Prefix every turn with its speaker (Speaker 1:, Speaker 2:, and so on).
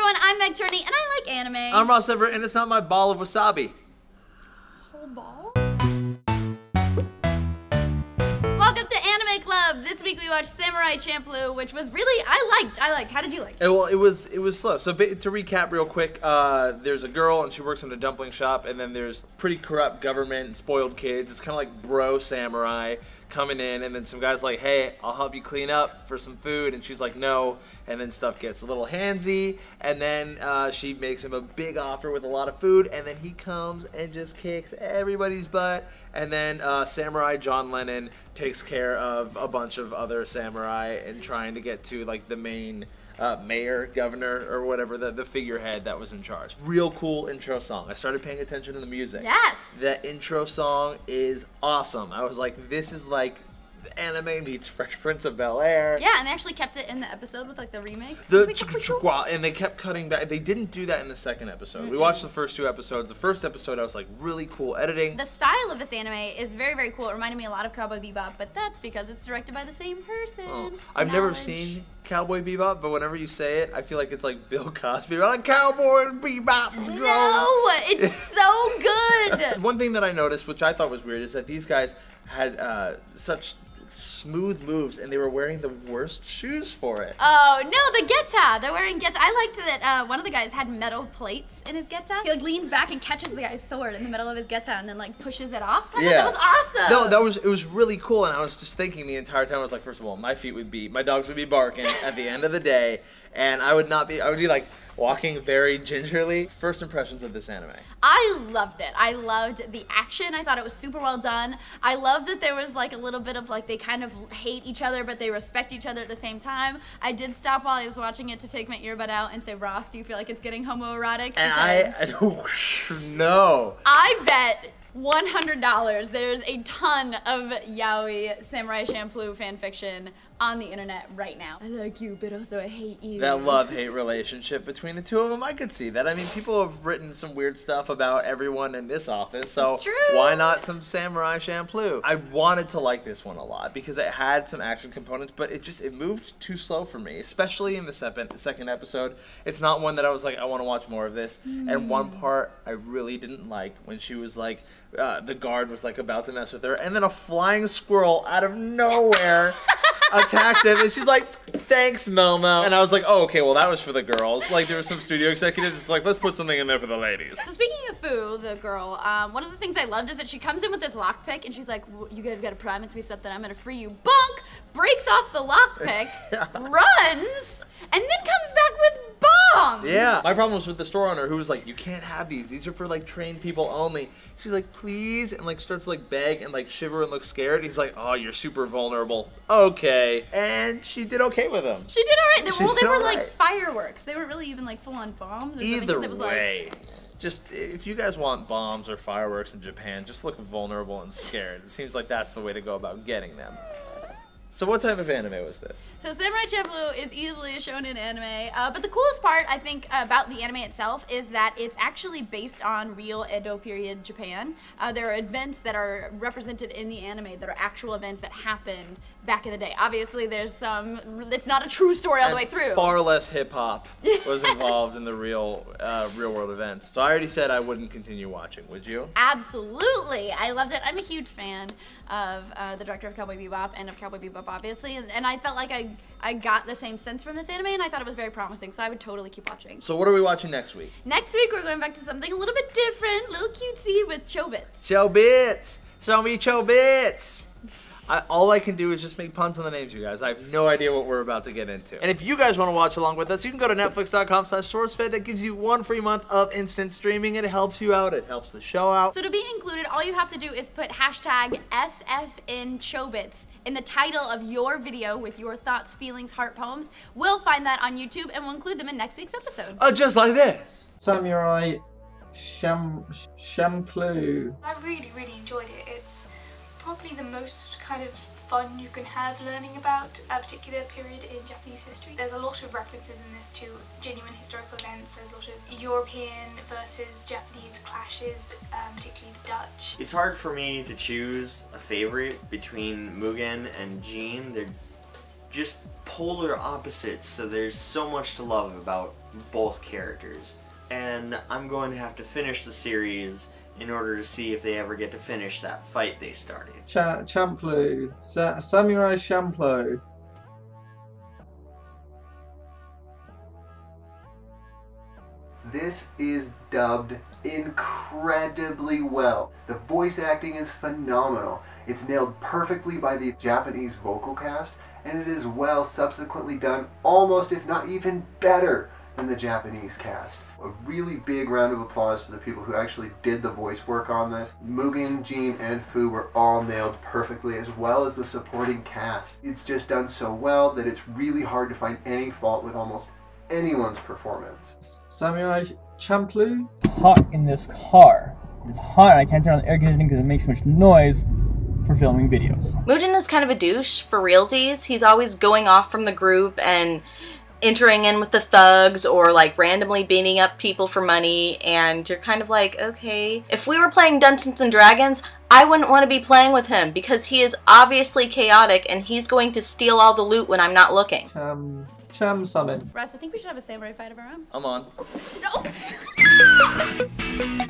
Speaker 1: everyone, I'm Meg Turney, and I like anime.
Speaker 2: I'm Ross Everett, and it's not my ball of wasabi.
Speaker 1: Whole ball? Welcome to Anime Club. This week we watched Samurai Champloo, which was really, I liked. How did you like it?
Speaker 2: Well, it was slow. So to recap real quick, there's a girl, and she works in a dumpling shop, and then there's pretty corrupt government and spoiled kids. It's kind of like bro samurai coming in, and then some guy's like, hey, I'll help you clean up for some food, and she's like, no, and then stuff gets a little handsy, and then she makes him a big offer with a lot of food, and then he comes and just kicks everybody's butt, and then Samurai John Lennon takes care of a bunch of other samurai and trying to get to like the main mayor, governor, or whatever, the figurehead that was in charge. Real cool intro song. I started paying attention to the music.
Speaker 1: Yes!
Speaker 2: That intro song is awesome. I was like, this is like anime meets Fresh Prince of Bel-Air.
Speaker 1: Yeah, and they actually kept it in the episode with like the remake.
Speaker 2: And they kept cutting back. They didn't do that in the second episode. We watched the first two episodes. The first episode I was like, really cool editing.
Speaker 1: The style of this anime is very, very cool. It reminded me a lot of Cowboy Bebop, but that's because it's directed by the same person.
Speaker 2: Oh. I've never seen Cowboy Bebop, but whenever you say it, I feel like it's like Bill Cosby. Like, Cowboy Bebop.
Speaker 1: No, it's so good.
Speaker 2: One thing that I noticed, which I thought was weird, is that these guys had such smooth moves, and they were wearing the worst shoes for it.
Speaker 1: Oh no, the geta! They're wearing geta. I liked that one of the guys had metal plates in his geta. He like leans back and catches the guy's sword in the middle of his geta, and then like pushes it off. I thought that was awesome.
Speaker 2: No, it was really cool, and I was just thinking the entire time. I was like, first of all, my dogs would be barking at the end of the day, and I would be like walking very gingerly. First impressions of this anime.
Speaker 1: I loved it. I loved the action. I thought it was super well done. I love that there was like a little bit of like they kind of hate each other, but they respect each other at the same time. I did stop while I was watching it to take my earbud out and say, Ross, do you feel like it's getting homoerotic?
Speaker 2: And I no.
Speaker 1: I bet $100 there's a ton of yaoi Samurai Champloo fanfiction on the internet right now. I like you, but also I hate you.
Speaker 2: That love-hate relationship between the two of them, I could see that. I mean, people have written some weird stuff about everyone in this office, so why not some Samurai Champloo? I wanted to like this one a lot because it had some action components, but it moved too slow for me, especially in the second episode. It's not one that I was like, I want to watch more of this. And one part I really didn't like when she was like, the guard was like about to mess with her, and then a flying squirrel out of nowhere attacked him, and she's like, thanks, Momo. And I was like, oh, okay, well, that was for the girls. Like, there were some studio executives just like, let's put something in there for the ladies.
Speaker 1: So speaking of Fu, the girl, one of the things I loved is that she comes in with this lockpick, and she's like, you guys gotta promise me something, I'm gonna free you. Bonk! Breaks off the lockpick, runs, and then comes back with bombs!
Speaker 2: Yeah. My problem was with the store owner who was like, you can't have these. These are for, like, trained people only. She's like, please, and, like, starts to, like, beg and, like, shiver and look scared. He's like, oh, you're super vulnerable. Okay. And she did okay with him.
Speaker 1: She did alright. Well, they were, like, fireworks. They weren't really even, like, full-on bombs or
Speaker 2: Either
Speaker 1: something.
Speaker 2: way. Just, if you guys want bombs or fireworks in Japan, just look vulnerable and scared. It seems like that's the way to go about getting them. So what type of anime was this?
Speaker 1: So Samurai Champloo is easily a shonen anime, but the coolest part, I think, about the anime itself is that it's actually based on real Edo period Japan. There are events that are represented in the anime that are actual events that happened back in the day. Obviously, there's some, it's not a true story all the way through.
Speaker 2: Far less hip-hop was involved in the real world events. So I already said I wouldn't continue watching, would you?
Speaker 1: Absolutely. I loved it. I'm a huge fan of the director of Cowboy Bebop and of Cowboy Bebop, obviously, and I felt like I got the same sense from this anime, and I thought it was very promising, so I would totally keep watching.
Speaker 2: So what are we watching next week?
Speaker 1: Next week, we're going back to something a little bit different, a little cutesy with Chobits.
Speaker 2: Chobits! Show me Chobits! All I can do is just make puns on the names, you guys. I have no idea what we're about to get into. And if you guys want to watch along with us, you can go to netflix.com/sourcefed. That gives you 1 free month of instant streaming. It helps you out. It helps the show out.
Speaker 1: So to be included, all you have to do is put hashtag SFNChobits in the title of your video with your thoughts, feelings, heart poems. We'll find that on YouTube, and we'll include them in next week's episode.
Speaker 2: Just like this.
Speaker 3: Samurai Champloo.
Speaker 4: I really enjoyed it. It's probably the most kind of fun you can have learning about a particular period in Japanese history. There's a lot of references in this to genuine historical events. There's a lot of European versus Japanese clashes, particularly the Dutch.
Speaker 5: It's hard for me to choose a favorite between Mugen and Jean. They're just polar opposites, so there's so much to love about both characters. And I'm going to have to finish the series in order to see if they ever get to finish that fight they started.
Speaker 3: Champloo. Samurai Champloo.
Speaker 6: This is dubbed incredibly well. The voice acting is phenomenal. It's nailed perfectly by the Japanese vocal cast, and it is well subsequently done, almost if not even better than the Japanese cast. A really big round of applause to the people who actually did the voice work on this. Mugen, Jean, and Fu were all nailed perfectly, as well as the supporting cast. It's just done so well that it's really hard to find any fault with almost anyone's performance.
Speaker 3: Samurai Champloo.
Speaker 7: Hot in this car. It's hot and I can't turn on the air conditioning because it makes so much noise for filming videos.
Speaker 8: Mugen is kind of a douche for realsies. He's always going off from the group and entering in with the thugs or like randomly beating up people for money, and you're kind of like, okay. If we were playing Dungeons and Dragons, I wouldn't want to be playing with him because he is obviously chaotic and he's going to steal all the loot when I'm not looking.
Speaker 3: Cham Summon.
Speaker 1: Russ, I think we should have a samurai fight of our own.
Speaker 2: I'm on.
Speaker 1: No!